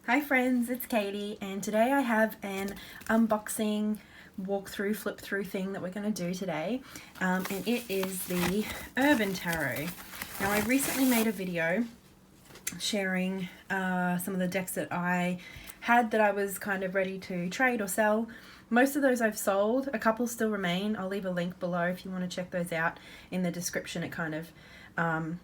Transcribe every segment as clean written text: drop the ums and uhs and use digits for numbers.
Hi friends, it's Katie, and today I have an unboxing walkthrough flip through thing that we're going to do today, and it is the Urban Tarot. Now I recently made a video sharing some of the decks that I had that I was kind of ready to trade or sell. Most of those I've sold, a couple still remain. I'll leave a link below if you want to check those out. In the description it kind of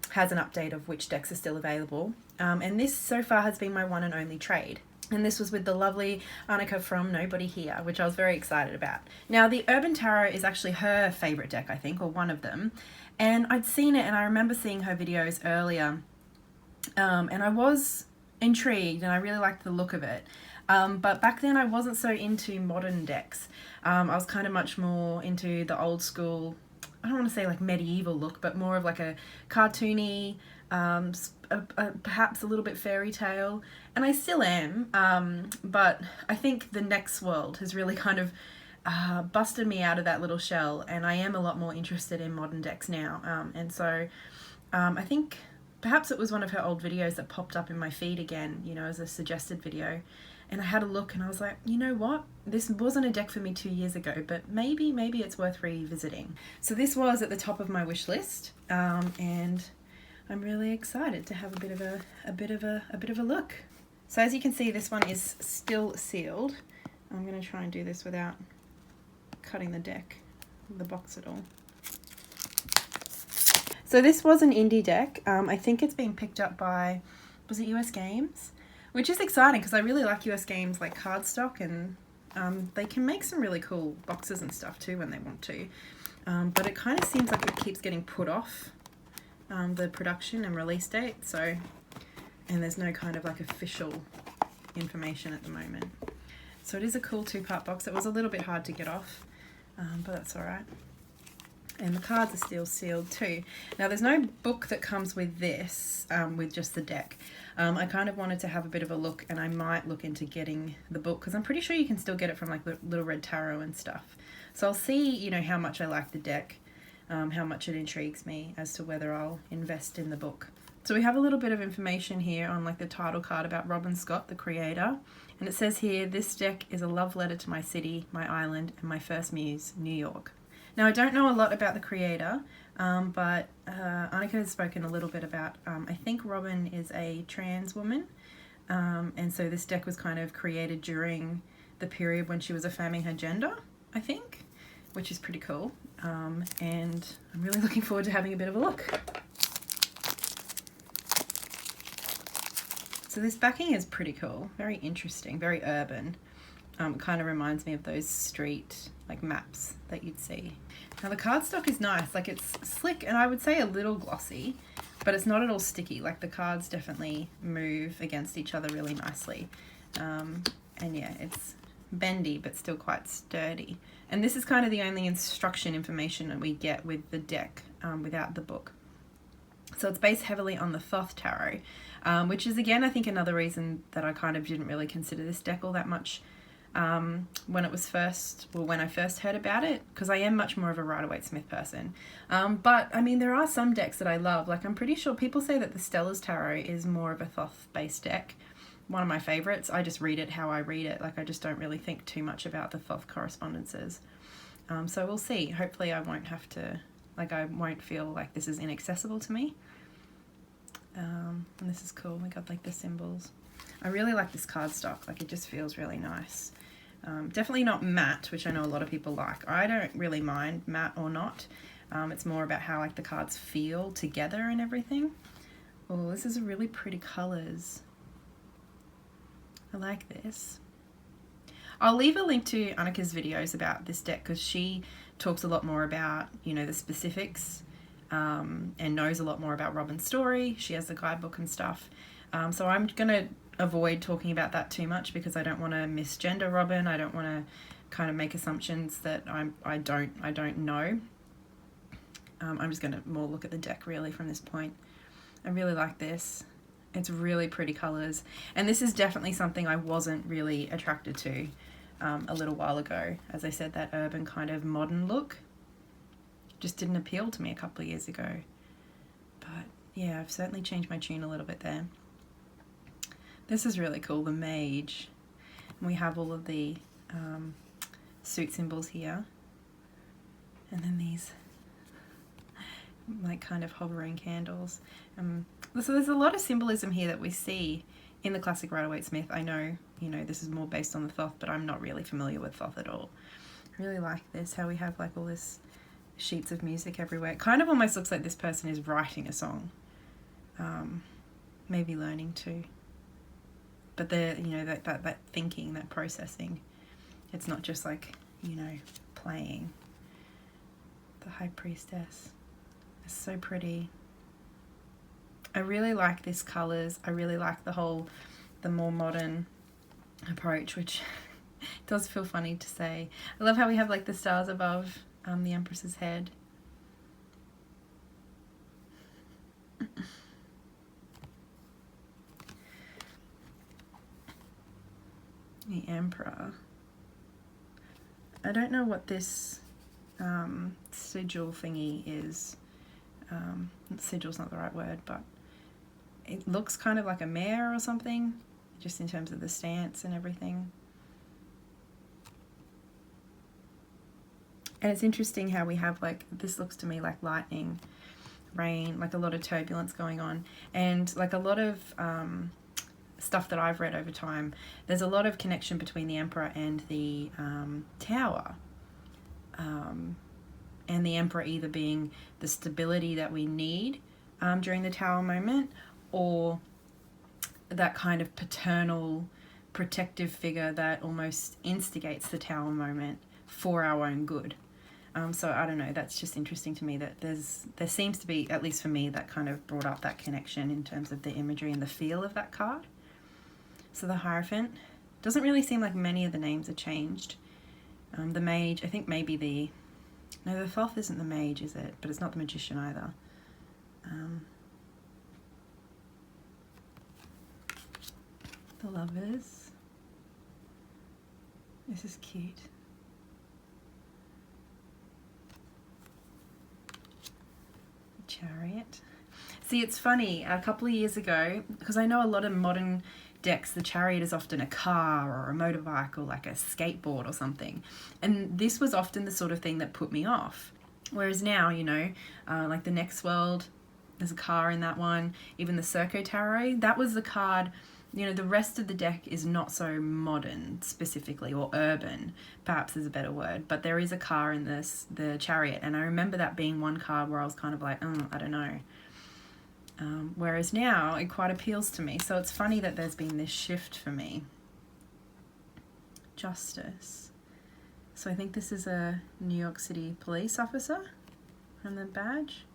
has an update of which decks are still available. And this so far has been my one and only trade. And this was with the lovely Anneke from Nobody Here, which I was very excited about. Now, the Urban Tarot is actually her favourite deck, I think, or one of them. And I'd seen it, and I remember seeing her videos earlier. And I was intrigued, and I really liked the look of it. But back then I wasn't so into modern decks. I was kind of much more into the old school, I don't want to say like medieval look, but more of like a cartoony, perhaps a little bit fairy tale, and I still am, but I think the next world has really kind of busted me out of that little shell, and I am a lot more interested in modern decks now, and so I think perhaps it was one of her old videos that popped up in my feed again, you know, as a suggested video. And I had a look and I was like, you know what? This wasn't a deck for me 2 years ago, but maybe it's worth revisiting. So this was at the top of my wish list, and I'm really excited to have a bit of a look. So as you can see, this one is still sealed. I'm going to try and do this without cutting the box at all. So this was an indie deck. I think it's been picked up by, was it US Games? Which is exciting because I really like US Games like cardstock, and they can make some really cool boxes and stuff too when they want to. But it kind of seems like it keeps getting put off, the production and release date. So, and there's no kind of like official information at the moment. So it is a cool 2-part box. It was a little bit hard to get off, but that's all right. And the cards are still sealed too. Now there's no book that comes with this, with just the deck. I kind of wanted to have a bit of a look, and I might look into getting the book because I'm pretty sure you can still get it from like Little Red Tarot and stuff. So I'll see, you know, how much I like the deck, how much it intrigues me as to whether I'll invest in the book. So we have a little bit of information here on like the title card about Robin Scott, the creator. And it says here, this deck is a love letter to my city, my island, and my first muse, New York. Now, I don't know a lot about the creator, but Anneke has spoken a little bit about, I think Robin is a trans woman, and so this deck was kind of created during the period when she was affirming her gender, I think, which is pretty cool, and I'm really looking forward to having a bit of a look. So this backing is pretty cool, very interesting, very urban. It kind of reminds me of those street like maps that you'd see. Now the cardstock is nice, like it's slick and I would say a little glossy, but it's not at all sticky. Like the cards definitely move against each other really nicely. And yeah, it's bendy but still quite sturdy. And this is kind of the only instruction information that we get with the deck, without the book. So it's based heavily on the Thoth Tarot, which is again I think another reason that I kind of didn't really consider this deck all that much when I first heard about it, because I am much more of a Rider-Waite-Smith person. But I mean, there are some decks that I love. Like I'm pretty sure people say that the Stellar's Tarot is more of a Thoth-based deck. One of my favorites. I just read it how I read it. Like I just don't really think too much about the Thoth correspondences. So we'll see. Hopefully I won't have to, like I won't feel like this is inaccessible to me. And this is cool. We got like the symbols. I really like this cardstock. Like it just feels really nice. Definitely not matte, which I know a lot of people like. I don't really mind matte or not. It's more about how like the cards feel together and everything. Oh, this is really pretty colors. I like this. I'll leave a link to Anneke's videos about this deck because she talks a lot more about, you know, the specifics, and knows a lot more about Robin's story. She has the guidebook and stuff. So I'm gonna avoid talking about that too much because I don't want to misgender Robin. I don't want to kind of make assumptions that I don't know. I'm just going to more look at the deck really from this point. I really like this. It's really pretty colors, and this is definitely something I wasn't really attracted to a little while ago. As I said, that urban kind of modern look just didn't appeal to me a couple of years ago. But yeah, I've certainly changed my tune a little bit there. This is really cool, the mage. And we have all of the suit symbols here. And then these like kind of hovering candles. So there's a lot of symbolism here that we see in the classic Rider-Waite-Smith. I know, you know, this is more based on the Thoth, but I'm not really familiar with Thoth at all. I really like this, how we have like all this sheets of music everywhere. It kind of almost looks like this person is writing a song. Maybe learning to. But they're, you know, that thinking, that processing. It's not just like, you know, playing. The High Priestess. It's so pretty. I really like these colours. I really like the more modern approach, which does feel funny to say. I love how we have like the stars above the Empress's head. The Emperor. I don't know what this sigil thingy is. Sigil's not the right word, but it looks kind of like a mare or something, just in terms of the stance and everything. And it's interesting how we have like, this looks to me like lightning, rain, like a lot of turbulence going on, and like a lot of stuff that I've read over time, there's a lot of connection between the Emperor and the Tower. And the Emperor either being the stability that we need during the Tower moment, or that kind of paternal protective figure that almost instigates the Tower moment for our own good. So I don't know, that's just interesting to me that there seems to be, at least for me, that kind of brought up that connection in terms of the imagery and the feel of that card. So the Hierophant, doesn't really seem like many of the names are changed. The Mage, I think maybe the Thoth isn't the Mage, is it? But it's not the Magician either. The Lovers. This is cute. The Chariot. See, it's funny, a couple of years ago, because I know a lot of modern decks, the Chariot is often a car or a motorbike or like a skateboard or something. And this was often the sort of thing that put me off. Whereas now, you know, like the Next World, there's a car in that one. Even the Circo Tarot, that was the card. You know, the rest of the deck is not so modern specifically, or urban, perhaps is a better word. But there is a car in the Chariot. And I remember that being one card where I was kind of like, I don't know. Whereas now it quite appeals to me. So it's funny that there's been this shift for me. Justice. So I think this is a New York City police officer from the badge.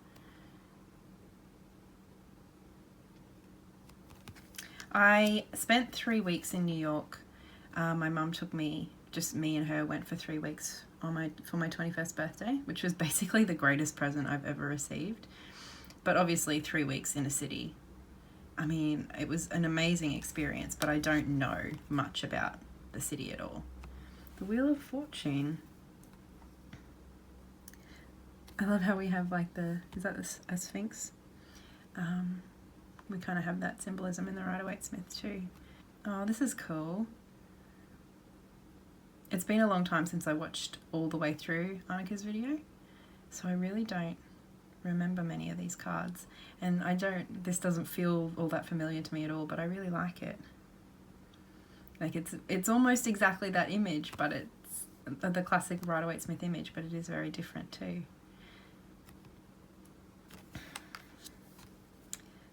I spent 3 weeks in New York. My mum took me, just me and her went for 3 weeks for my 21st birthday, which was basically the greatest present I've ever received. But obviously 3 weeks in a city, I mean, it was an amazing experience, but I don't know much about the city at all. The Wheel of Fortune. I love how we have like is that a Sphinx? We kind of have that symbolism in the Rider-Waite-Smith too. Oh, this is cool. It's been a long time since I watched all the way through Anneke's video, so I really don't remember many of these cards, and this doesn't feel all that familiar to me at all, but I really like it. Like it's almost exactly that image, but it's the classic Rider-Waite-Smith image, but it is very different too.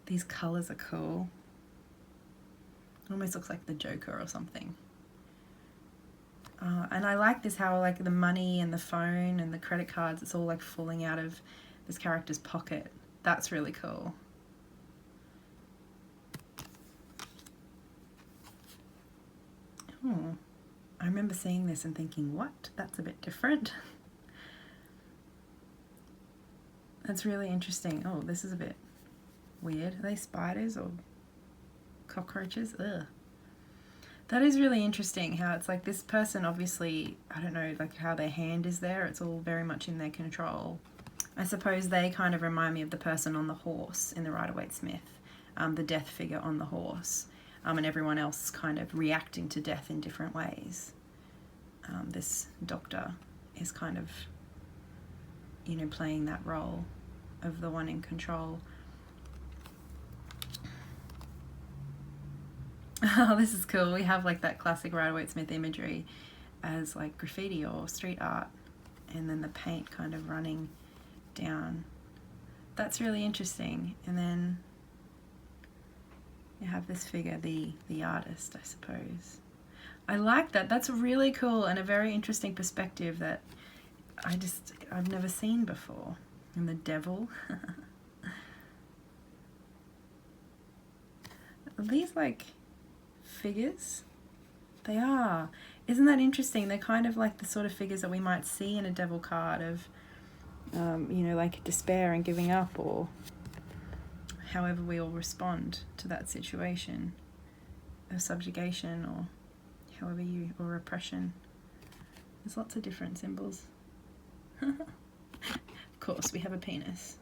These colours are cool. It almost looks like the Joker or something. And I like this, how like the money and the phone and the credit cards, it's all like falling out of this character's pocket. That's really cool. Oh, I remember seeing this and thinking, what? That's a bit different. That's really interesting. Oh, this is a bit weird. Are they spiders or cockroaches? Ugh. That is really interesting how it's like this person obviously, I don't know, like how their hand is there. It's all very much in their control. I suppose they kind of remind me of the person on the horse in the Rider-Waite-Smith, the death figure on the horse. and everyone else kind of reacting to death in different ways. This doctor is kind of, you know, playing that role of the one in control. Oh, this is cool. We have like that classic Rider-Waite-Smith imagery as like graffiti or street art, and then the paint kind of running down. That's really interesting. And then you have this figure, the artist, I suppose. I like that. That's really cool and a very interesting perspective that I've never seen before. And the devil. Are these like figures? They are. Isn't that interesting? They're kind of like the sort of figures that we might see in a devil card of, you know, like despair and giving up, or however we all respond to that situation of subjugation, or however you, or oppression. There's lots of different symbols. Of course, we have a penis.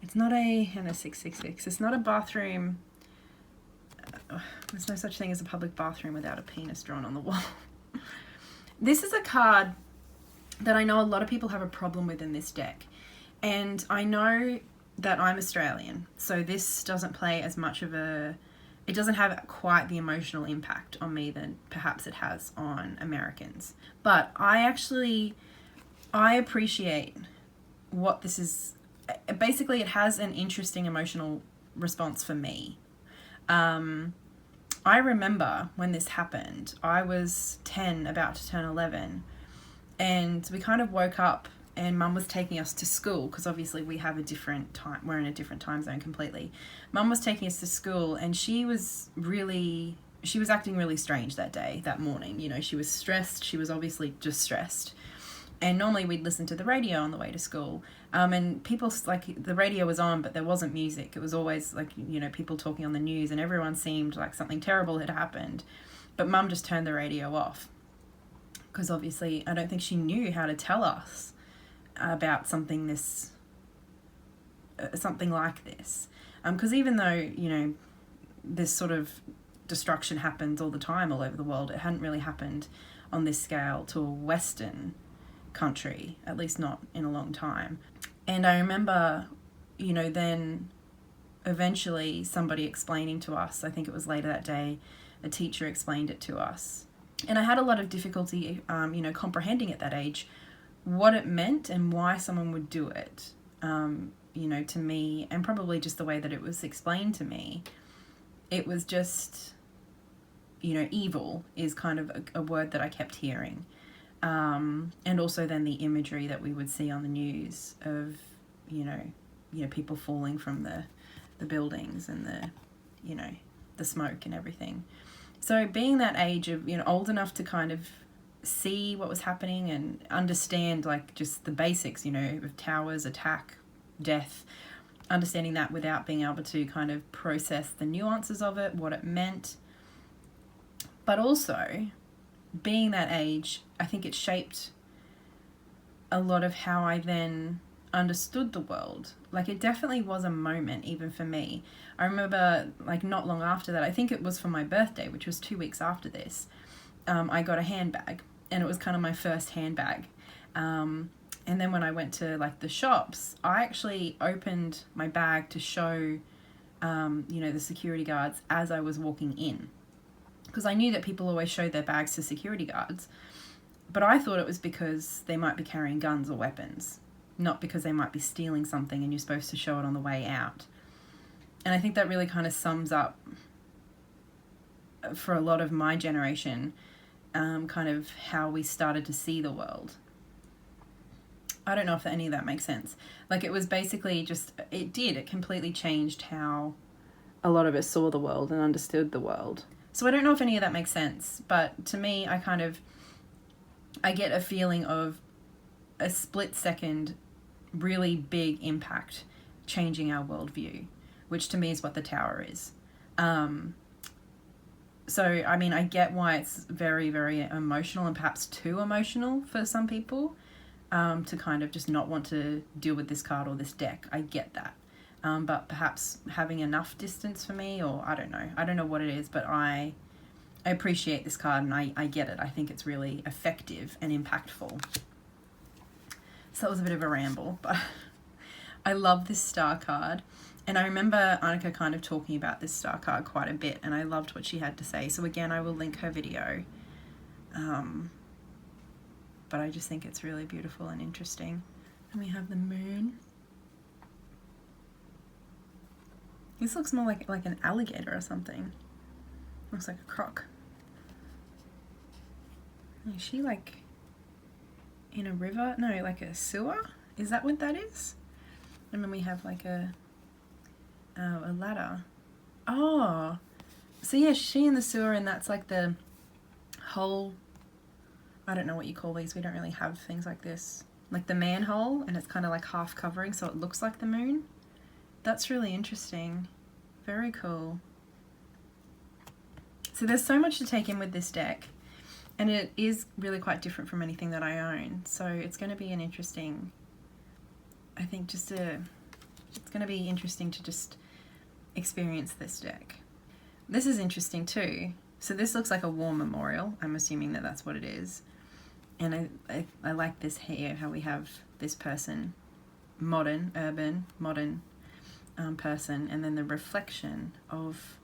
It's not and a 666. It's not a bathroom. There's no such thing as a public bathroom without a penis drawn on the wall. This is a card that I know a lot of people have a problem with in this deck. And I know that I'm Australian, so this doesn't play as much of it doesn't have quite the emotional impact on me than perhaps it has on Americans. But I appreciate what this is. Basically, it has an interesting emotional response for me. I remember when this happened, I was 10, about to turn 11, and we kind of woke up and Mum was taking us to school, because obviously we have a different time, we're in a different time zone completely. Mum was taking us to school, and she was acting really strange that morning. You know, she was stressed. She was obviously just stressed. And normally we'd listen to the radio on the way to school. And people, like, the radio was on, but there wasn't music. It was always, like, you know, people talking on the news, and everyone seemed like something terrible had happened. But Mum just turned the radio off, because obviously I don't think she knew how to tell us about something like this. Because even though, you know, this sort of destruction happens all the time all over the world, it hadn't really happened on this scale to a Western country, at least not in a long time. And I remember, you know, then eventually somebody explaining to us, I think it was later that day, a teacher explained it to us. And I had a lot of difficulty, you know, comprehending at that age what it meant and why someone would do it. You know, to me, and probably just the way that it was explained to me, it was just, you know, evil is kind of a word that I kept hearing. And also then the imagery that we would see on the news of, you know, people falling from the buildings and the smoke and everything. So being that age of, you know, old enough to kind of see what was happening and understand, like, just the basics, you know, of towers, attack, death, understanding that without being able to kind of process the nuances of it, what it meant. But also, being that age, I think it shaped a lot of how I then understood the world. Like, it definitely was a moment, even for me. I remember, like, not long after that, I think it was for my birthday, which was 2 weeks after this, I got a handbag, and it was kind of my first handbag. And then when I went to, like, the shops, I actually opened my bag to show, you know, the security guards as I was walking in. Because I knew that people always showed their bags to security guards. But I thought it was because they might be carrying guns or weapons, not because they might be stealing something and you're supposed to show it on the way out. And I think that really kind of sums up, for a lot of my generation, kind of how we started to see the world. I don't know if any of that makes sense. Like, it was basically just, it completely changed how a lot of us saw the world and understood the world. So I don't know if any of that makes sense, but to me, I get a feeling of a split second, really big impact changing our worldview, which to me is what the tower is. So, I mean, I get why it's very, very emotional, and perhaps too emotional for some people, to kind of just not want to deal with this card or this deck. I get that. but perhaps having enough distance for me, or I don't know what it is, but I appreciate this card, and I get it. I think it's really effective and impactful. So that was a bit of a ramble, but I love this star card. And I remember Anneke kind of talking about this star card quite a bit, and I loved what she had to say. So again, I will link her video. But I just think it's really beautiful and interesting. And we have the moon. This looks more like an alligator or something. Looks like a croc. Is she like in a river? No, like a sewer? Is that what that is? And then we have like a ladder. Oh, so yeah, she in the sewer, and that's like the hole. I don't know what you call these. We don't really have things like this. Like the manhole, and it's kind of like half covering, so it looks like the moon. That's really interesting. Very cool. So there's so much to take in with this deck, and it is really quite different from anything that I own. So it's going to be an interesting, I think it's going to be interesting to just experience this deck. This is interesting too. So this looks like a war memorial. I'm assuming that that's what it is. And I like this here, how we have this person, urban, modern person, and then the reflection of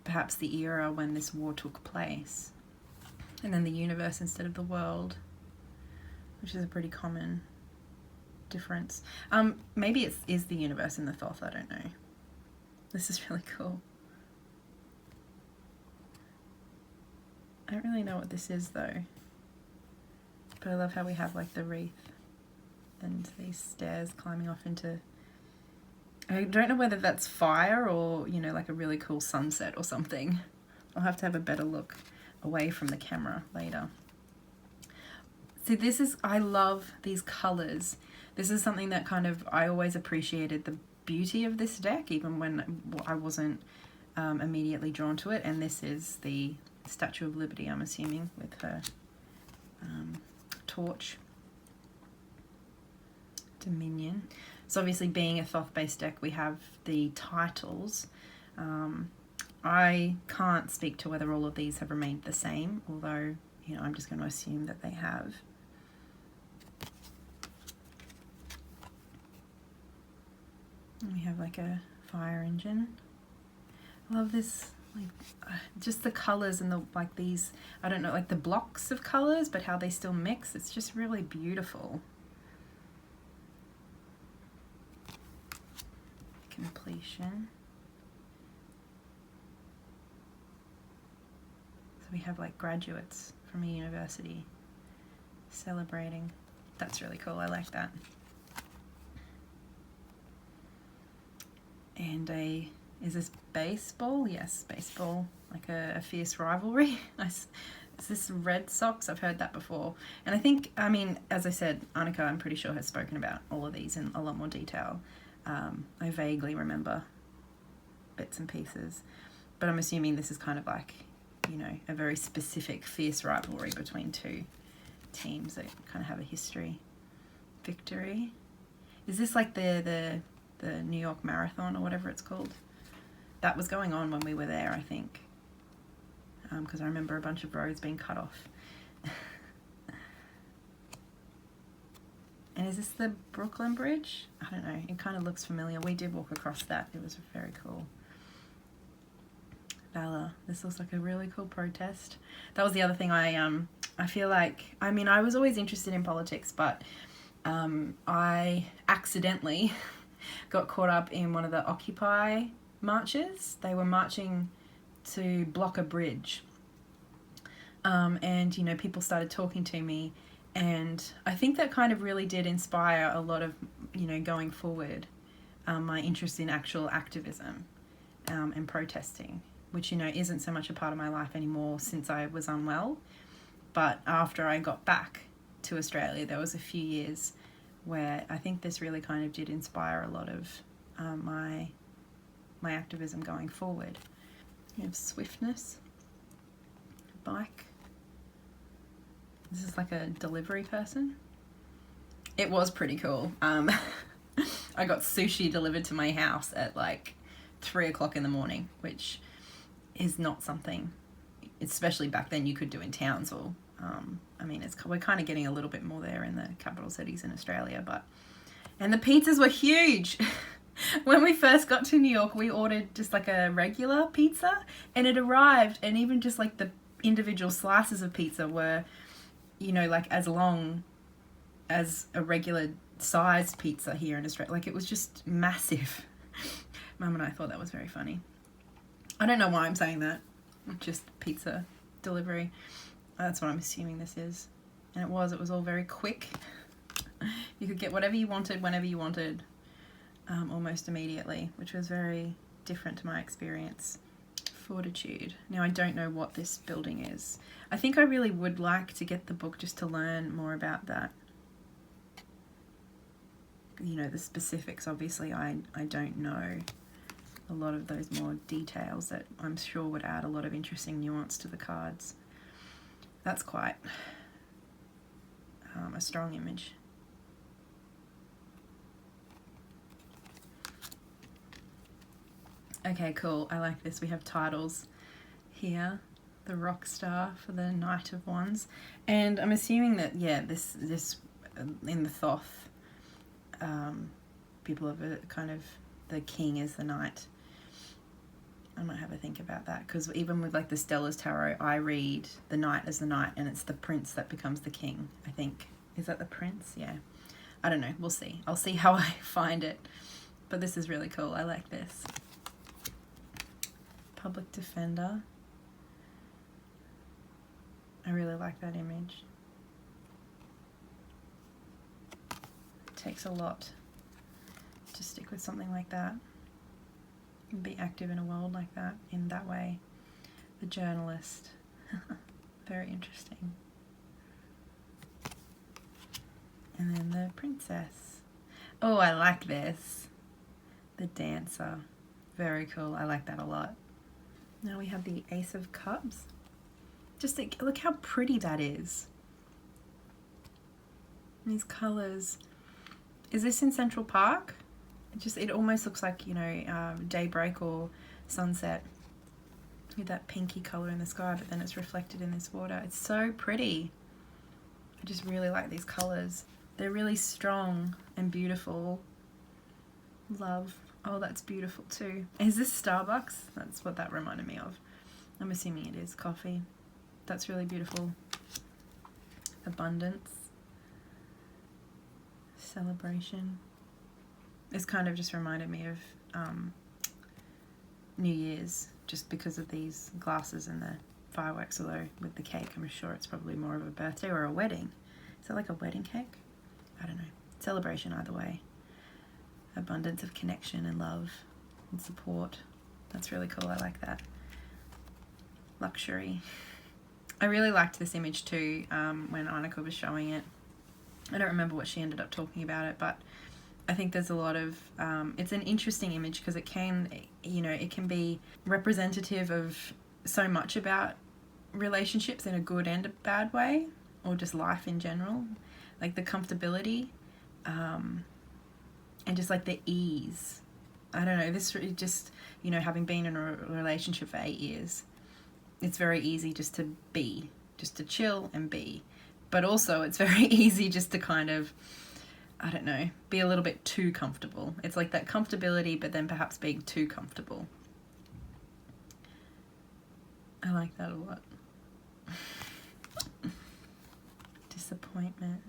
perhaps the era when this war took place. And then the universe instead of the world, which is a pretty common difference. Maybe it is the universe in the Thoth, I don't know. This is really cool. I don't really know what this is though. But I love how we have like the wreath and these stairs climbing off into... I don't know whether that's fire or, you know, like a really cool sunset or something. I'll have to have a better look away from the camera later. See, I love these colours. This is something that kind of, I always appreciated the beauty of this deck, even when I wasn't immediately drawn to it. And this is the Statue of Liberty, I'm assuming, with her torch. Dominion. So obviously, being a Thoth-based deck, we have the titles. I can't speak to whether all of these have remained the same, although, you know, I'm just going to assume that they have. And we have like a fire engine. I love this, like, just the colours and the, like these, I don't know, like the blocks of colours, but how they still mix. It's just really beautiful. Completion. So we have like graduates from a university celebrating. That's really cool. I like that. And is this baseball? Yes, baseball. Like a fierce rivalry. Nice. Is this Red Sox? I've heard that before. And I think, I mean, as I said, Anneke, I'm pretty sure, has spoken about all of these in a lot more detail. I vaguely remember bits and pieces, but I'm assuming this is kind of like, you know, a very specific fierce rivalry between two teams that kind of have a history. Victory. Is this like the New York Marathon or whatever it's called? That was going on when we were there, I think, because I remember a bunch of roads being cut off. And is this the Brooklyn Bridge? I don't know. It kind of looks familiar. We did walk across that. It was very cool. Valor. This looks like a really cool protest. That was the other thing I feel like, I mean, I was always interested in politics, but I accidentally got caught up in one of the Occupy marches. They were marching to block a bridge. And, you know, people started talking to me. And I think that kind of really did inspire a lot of, you know, going forward, my interest in actual activism and protesting, which, you know, isn't so much a part of my life anymore since I was unwell. But after I got back to Australia, there was a few years where I think this really kind of did inspire a lot of my activism going forward. You have swiftness, bike. This is like a delivery person. It was pretty cool. I got sushi delivered to my house at like 3 o'clock in the morning, which is not something, especially back then, you could do in Townsville. I mean, we're kind of getting a little bit more there in the capital cities in Australia, and the pizzas were huge. When we first got to New York, we ordered just like a regular pizza, and it arrived, and even just like the individual slices of pizza were, you know, like as long as a regular sized pizza here in Australia. Like, it was just massive. Mum and I thought that was very funny. I don't know why I'm saying that. Just pizza delivery. That's what I'm assuming this is. And it was all very quick. You could get whatever you wanted, whenever you wanted, almost immediately, which was very different to my experience. Fortitude. Now, I don't know what this building is. I think I really would like to get the book just to learn more about that. You know, the specifics, obviously, I don't know a lot of those more details that I'm sure would add a lot of interesting nuance to the cards. That's quite a strong image. Okay, cool. I like this. We have titles here. The Rock Star for the Knight of Wands. And I'm assuming that, yeah, this in the Thoth, people of a kind of, the king is the knight. I might have a think about that, because even with like the Stellar's Tarot, I read the knight as the knight, and it's the prince that becomes the king, I think. Is that the prince? Yeah. I don't know. We'll see. I'll see how I find it. But this is really cool. I like this. Public Defender. I really like that image. It takes a lot to stick with something like that and be active in a world like that, in that way. The journalist. Very interesting. And then the princess. Oh, I like this. The dancer. Very cool. I like that a lot. Now we have the Ace of Cups. Just look how pretty that is. These colours. Is this in Central Park? It almost looks like, you know, daybreak or sunset with that pinky colour in the sky, but then it's reflected in this water. It's so pretty. I just really like these colours. They're really strong and beautiful. Love. Oh, that's beautiful too. Is this Starbucks? That's what that reminded me of. I'm assuming it is coffee. That's really beautiful. Abundance. Celebration. This kind of just reminded me of New Year's, just because of these glasses and the fireworks, although with the cake I'm sure it's probably more of a birthday or a wedding. Is that like a wedding cake? I don't know. Celebration either way. Abundance of connection and love and support. That's really cool. I like that. Luxury. I really liked this image too when Anneke was showing it. I don't remember what she ended up talking about it, but I think there's a lot of, it's an interesting image because it can, you know, it can be representative of so much about relationships in a good and a bad way, or just life in general. Like the comfortability, and just like the ease. I don't know, this just, you know, having been in a relationship for 8 years, it's very easy just to be, just to chill and be. But also it's very easy just to kind of, I don't know, be a little bit too comfortable. It's like that comfortability, but then perhaps being too comfortable. I like that a lot. Disappointment.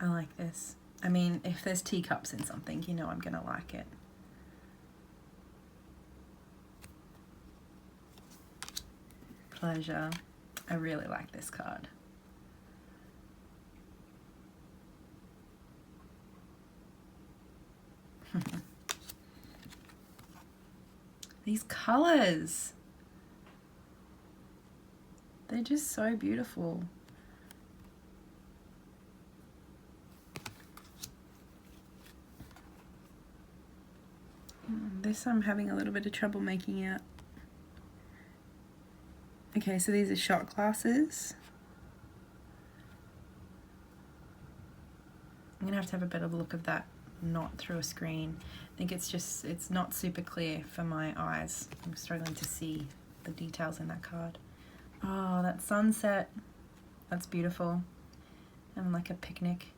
I like this. I mean, if there's teacups in something, you know I'm gonna like it. Pleasure. I really like this card. These colors, they're just so beautiful. This I'm having a little bit of trouble making out. Okay, so these are shot glasses. I'm gonna have to have a better look of that, not through a screen. I think it's not super clear for my eyes. I'm struggling to see the details in that card. Oh, that sunset, that's beautiful. And like a picnic.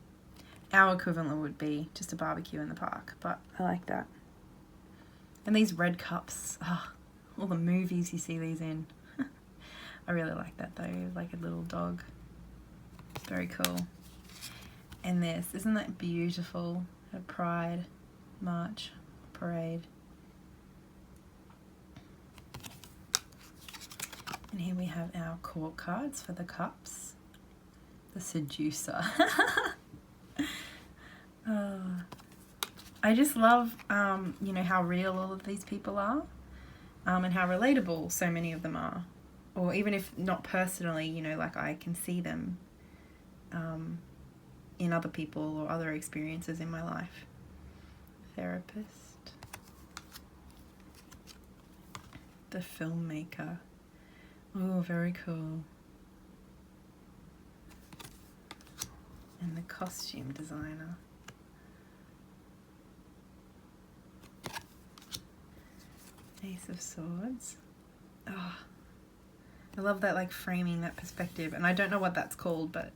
Our equivalent would be just a barbecue in the park, but I like that. And these red cups, all the movies you see these in. I really like that though, like a little dog. Very cool. And this, isn't that beautiful? A Pride March parade. And here we have our court cards for the cups. The Seducer. Oh, I just love, you know, how real all of these people are, and how relatable so many of them are. Or even if not personally, you know, like I can see them in other people or other experiences in my life. Therapist. The filmmaker. Oh, very cool. And the costume designer. Ace of Swords. Oh, I love that, like framing, that perspective. And I don't know what that's called, but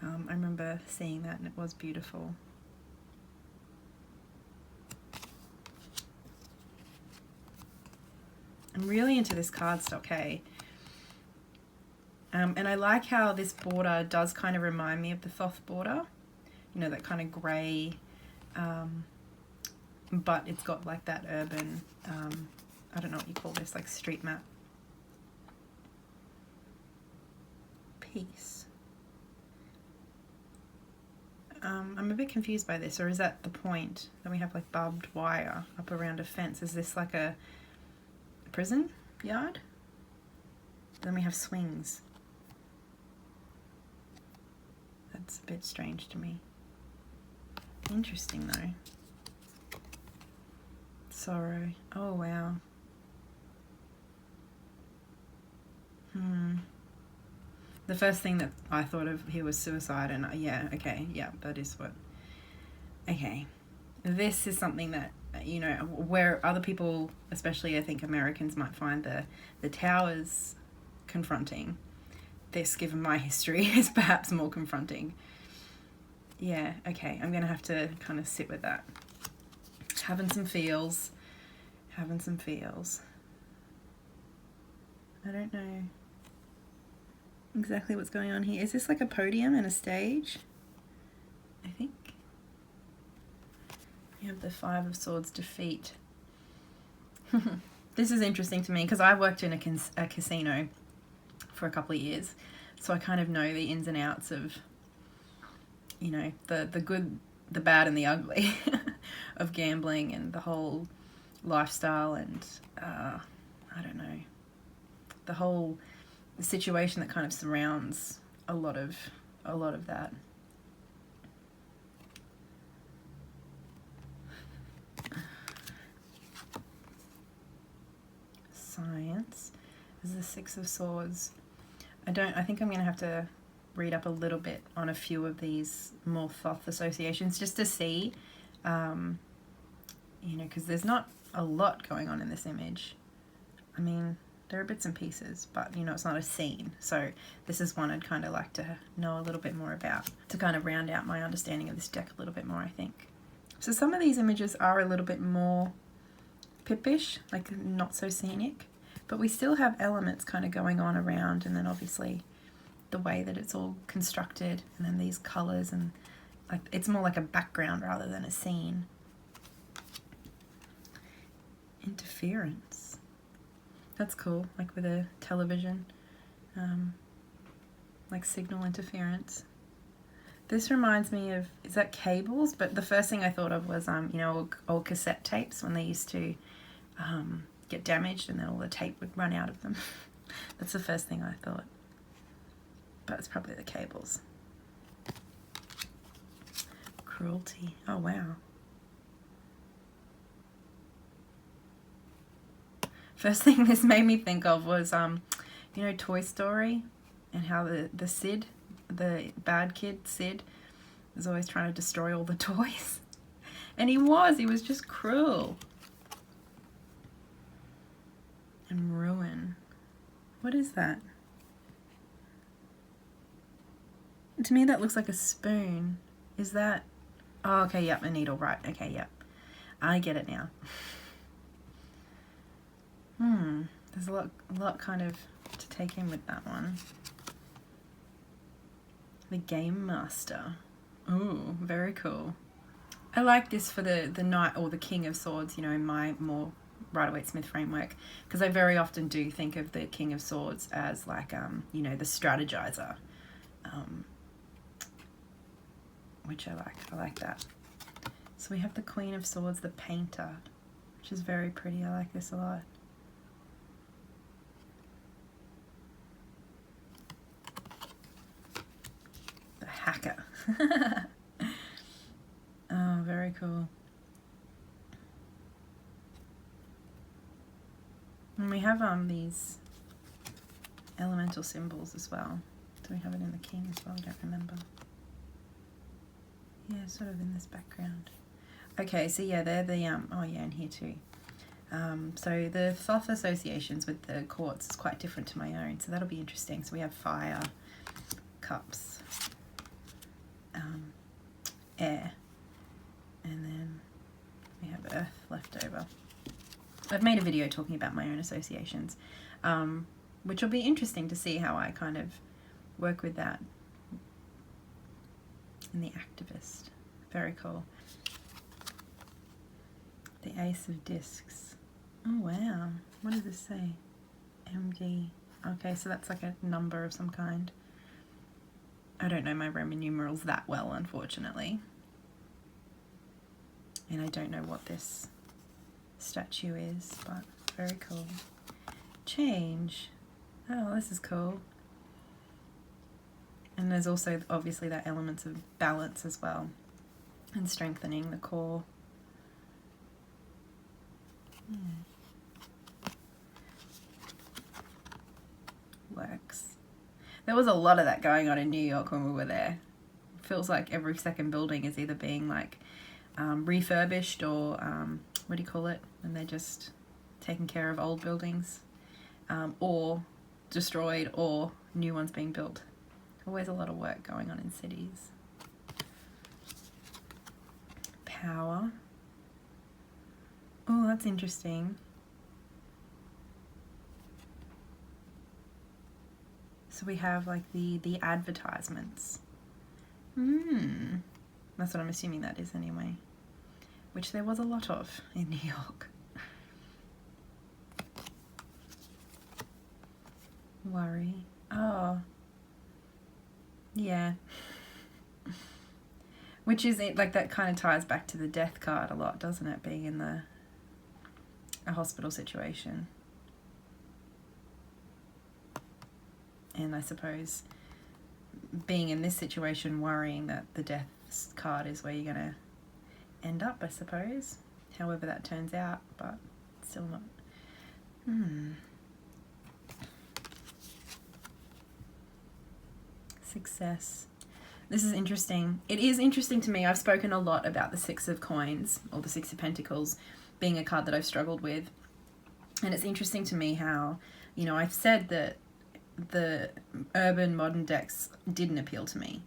I remember seeing that and it was beautiful. I'm really into this cardstock, hey? And I like how this border does kind of remind me of the Thoth border. You know, that kind of grey, but it's got like that urban, I don't know what you call this, like street map piece. I'm a bit confused by this, or is that the point? Then we have like barbed wire up around a fence. Is this like a prison yard? Then we have swings. That's a bit strange to me. Interesting though. Sorrow. Oh wow. The first thing that I thought of here was suicide, and yeah, okay, yeah, that is what. Okay, this is something that, you know, where other people, especially I think Americans, might find the towers confronting. This, given my history, is perhaps more confronting. Yeah, okay, I'm gonna have to kind of sit with that. Having some feels. Having some feels. I don't know exactly what's going on here. Is this like a podium and a stage? I think. You have the Five of Swords, defeat. This is interesting to me because I worked in a casino for a couple of years, so I kind of know the ins and outs of, you know, the good, the bad and the ugly of gambling and the whole lifestyle and I don't know, the whole situation that kind of surrounds a lot of that. Science is the Six of Swords. I think I'm going to have to read up a little bit on a few of these more Thoth associations just to see, you know, because there's not a lot going on in this image. I mean, there are bits and pieces, but, you know, it's not a scene. So this is one I'd kind of like to know a little bit more about to kind of round out my understanding of this deck a little bit more, I think. So some of these images are a little bit more pippish, like not so scenic, but we still have elements kind of going on around, and then obviously the way that it's all constructed, and then these colors, and like it's more like a background rather than a scene. Interference. That's cool, like with a television, like signal interference. This reminds me of, is that cables? But the first thing I thought of was, you know, old cassette tapes when they used to get damaged and then all the tape would run out of them. That's the first thing I thought. But it's probably the cables. Cruelty. Oh, wow. First thing this made me think of was, you know, Toy Story, and how the Sid, the bad kid Sid, was always trying to destroy all the toys. And he was just cruel. And ruin. What is that? To me that looks like a spoon. Is that... Oh, okay, yep, a needle, right. Okay, yep. I get it now. There's a lot kind of to take in with that one. The Game Master. Ooh, very cool. I like this for the Knight or the King of Swords, you know, in my more Rider-Waite-Smith framework, because I very often do think of the King of Swords as like, you know, the strategizer, which I like. I like that. So we have the Queen of Swords, the Painter, which is very pretty. I like this a lot. The Hacker. Oh, very cool. And we have these elemental symbols as well. Do we have it in the King as well? I don't remember. Yeah, sort of in this background. Okay, so yeah, they're the oh yeah, and here too. So the Thoth associations with the quartz is quite different to my own, so that'll be interesting. So we have fire, cups, air, and then we have earth left over. I've made a video talking about my own associations, which will be interesting to see how I kind of work with that in the activist. Very cool. The Ace of Discs. Oh wow, what does this say? MD. Okay, so that's like a number of some kind. I don't know my Roman numerals that well, unfortunately. And I don't know what this statue is, but very cool. Change. Oh, this is cool. And there's also obviously that elements of balance as well, and strengthening the core. Works. There was a lot of that going on in New York when we were there. Feels like every second building is either being like refurbished or what do you call it? And they're just taking care of old buildings, or destroyed, or new ones being built. Always a lot of work going on in cities. Power. Oh, that's interesting. So we have like the advertisements. That's what I'm assuming that is anyway. Which there was a lot of in New York. Worry. Oh. Yeah. Which is it, like that kind of ties back to the death card a lot, doesn't it? Being in a hospital situation. And I suppose being in this situation, worrying that the death card is where you're going to end up, I suppose. However that turns out, but still not. Success. This is interesting. It is interesting to me. I've spoken a lot about the Six of Coins, or the Six of Pentacles, being a card that I've struggled with. And it's interesting to me how, you know, I've said that the urban modern decks didn't appeal to me,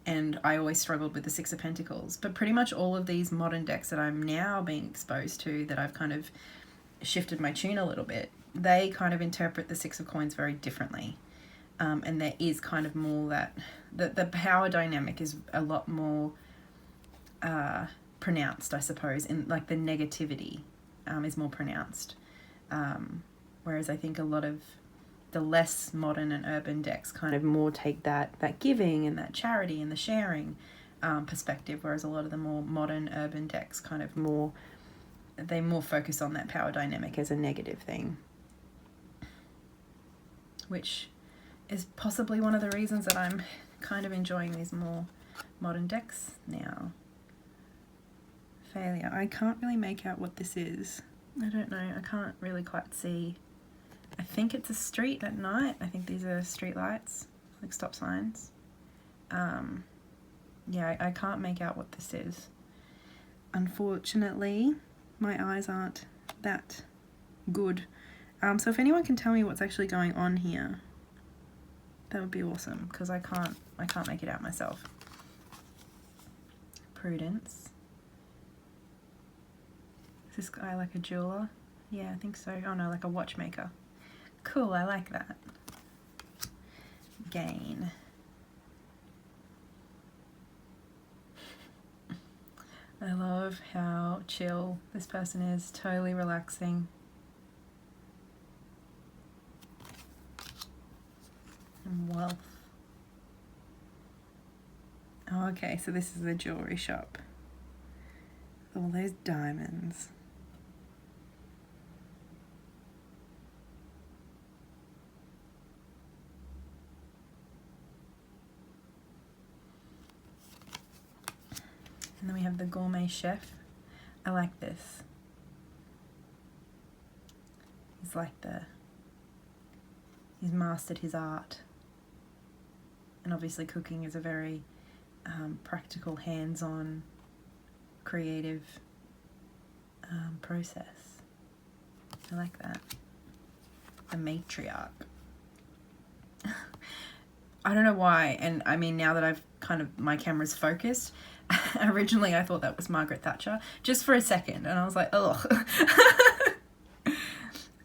and I always struggled with the Six of Pentacles, but pretty much all of these modern decks that I'm now being exposed to, that I've kind of shifted my tune a little bit, they kind of interpret the Six of Coins very differently, and there is kind of more that the power dynamic is a lot more pronounced, I suppose, in like the negativity is more pronounced, whereas I think a lot of the less modern and urban decks kind of more take that giving and that charity and the sharing perspective, whereas a lot of the more modern urban decks kind of more focus on that power dynamic as a negative thing, which is possibly one of the reasons that I'm kind of enjoying these more modern decks now. Failure. I can't really make out what this is. I don't know. I can't really quite see. I think it's a street at night. I think these are street lights, like stop signs. yeah, I can't make out what this is. Unfortunately, my eyes aren't that good. So if anyone can tell me what's actually going on here, that would be awesome, because I can't make it out myself. Prudence. Is this guy like a jeweler? Yeah, I think so. Oh no, like a watchmaker. Cool, I like that. Gain. I love how chill this person is, totally relaxing. And wealth. Oh, okay, so this is the jewelry shop. All those diamonds. And then we have the gourmet chef. I like this. He's mastered his art. And obviously cooking is a very practical, hands-on, creative process. I like that. The matriarch. I don't know why, and I mean, now that I've my camera's focused, originally I thought that was Margaret Thatcher, just for a second, and I was like, ugh.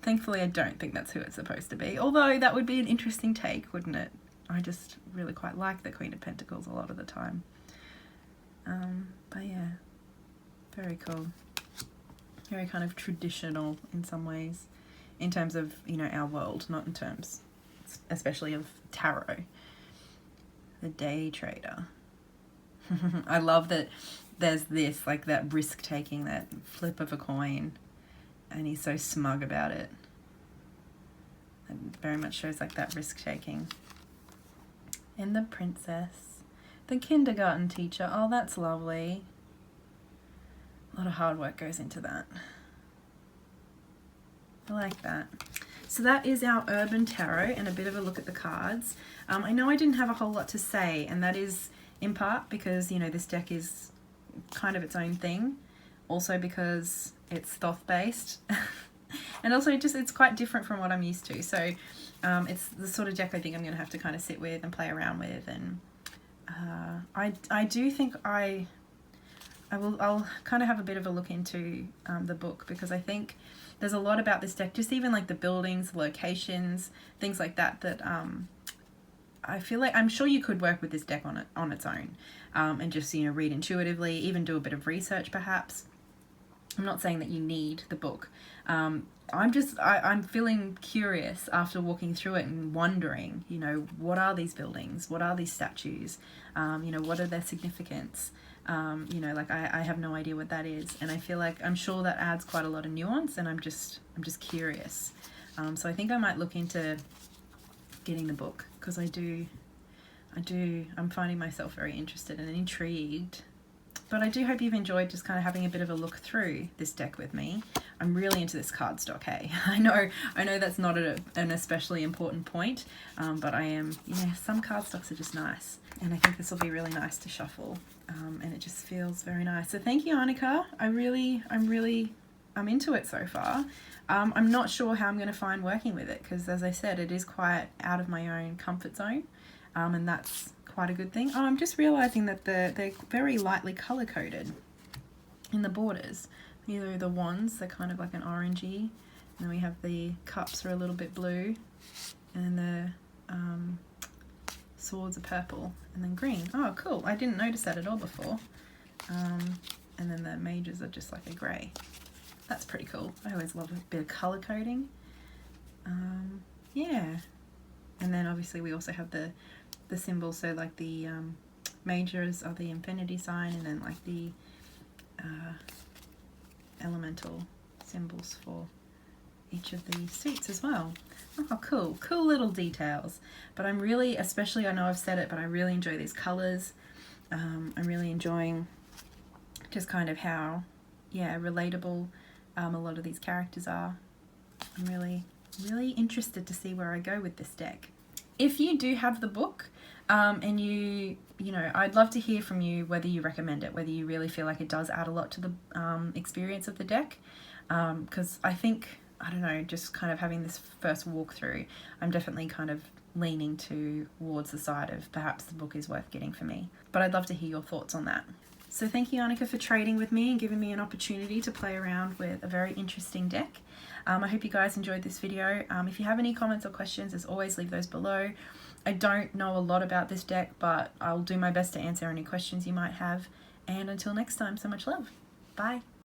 Thankfully, I don't think that's who it's supposed to be, although that would be an interesting take, wouldn't it? I just really quite like the Queen of Pentacles a lot of the time. But yeah, very cool. Very kind of traditional in some ways, in terms of, you know, our world, not in terms especially of tarot. The day trader. I love that there's this, like, that risk-taking, that flip of a coin, and he's so smug about it. It very much shows, like, that risk-taking. And the princess. The kindergarten teacher. Oh, that's lovely. A lot of hard work goes into that. I like that. So that is our Urban Tarot and a bit of a look at the cards. I know I didn't have a whole lot to say, and that is in part because, you know, this deck is kind of its own thing. Also because it's Thoth based. And also just it's quite different from what I'm used to. So it's the sort of deck I think I'm going to have to kind of sit with and play around with. And I do think I'll kind of have a bit of a look into the book, because I think there's a lot about this deck, just even like the buildings, locations, things like that, that I feel like I'm sure you could work with this deck on its own, and just, you know, read intuitively, even do a bit of research perhaps. I'm not saying that you need the book. I'm feeling curious after walking through it and wondering, you know, what are these buildings? What are these statues? You know, what are their significance? You know, like I have no idea what that is, and I feel like I'm sure that adds quite a lot of nuance, and I'm just curious. So I think I might look into getting the book, because I'm finding myself very interested and intrigued. But I do hope you've enjoyed just kind of having a bit of a look through this deck with me. I'm really into this cardstock, hey? I know that's not an especially important point, but I am, you know, some cardstocks are just nice. And I think this will be really nice to shuffle, and it just feels very nice. So thank you, Anneke. I'm into it so far. I'm not sure how I'm going to find working with it, because as I said, it is quite out of my own comfort zone, and that's quite a good thing. Oh, I'm just realizing that they're very lightly color coded in the borders. Either the wands, they're kind of like an orangey, and then we have the cups are a little bit blue, and the swords are purple, and then green. Oh, cool. I didn't notice that at all before. And then the mages are just like a grey. That's pretty cool. I always love a bit of color coding. Yeah. And then obviously we also have the symbols, so like the majors are the infinity sign, and then like the elemental symbols for each of the suits as well. Oh, cool. Cool little details. But I'm really, especially, I know I've said it, but I really enjoy these colours. I'm really enjoying just kind of how, yeah, relatable a lot of these characters are. I'm really interested to see where I go with this deck. If you do have the book, and you know, I'd love to hear from you whether you recommend it, whether you really feel like it does add a lot to the experience of the deck. Because I think, I don't know, just kind of having this first walkthrough, I'm definitely kind of leaning towards the side of perhaps the book is worth getting for me. But I'd love to hear your thoughts on that. So thank you, Anneke, for trading with me and giving me an opportunity to play around with a very interesting deck. I hope you guys enjoyed this video. If you have any comments or questions, as always, leave those below. I don't know a lot about this deck, but I'll do my best to answer any questions you might have. And until next time, so much love. Bye.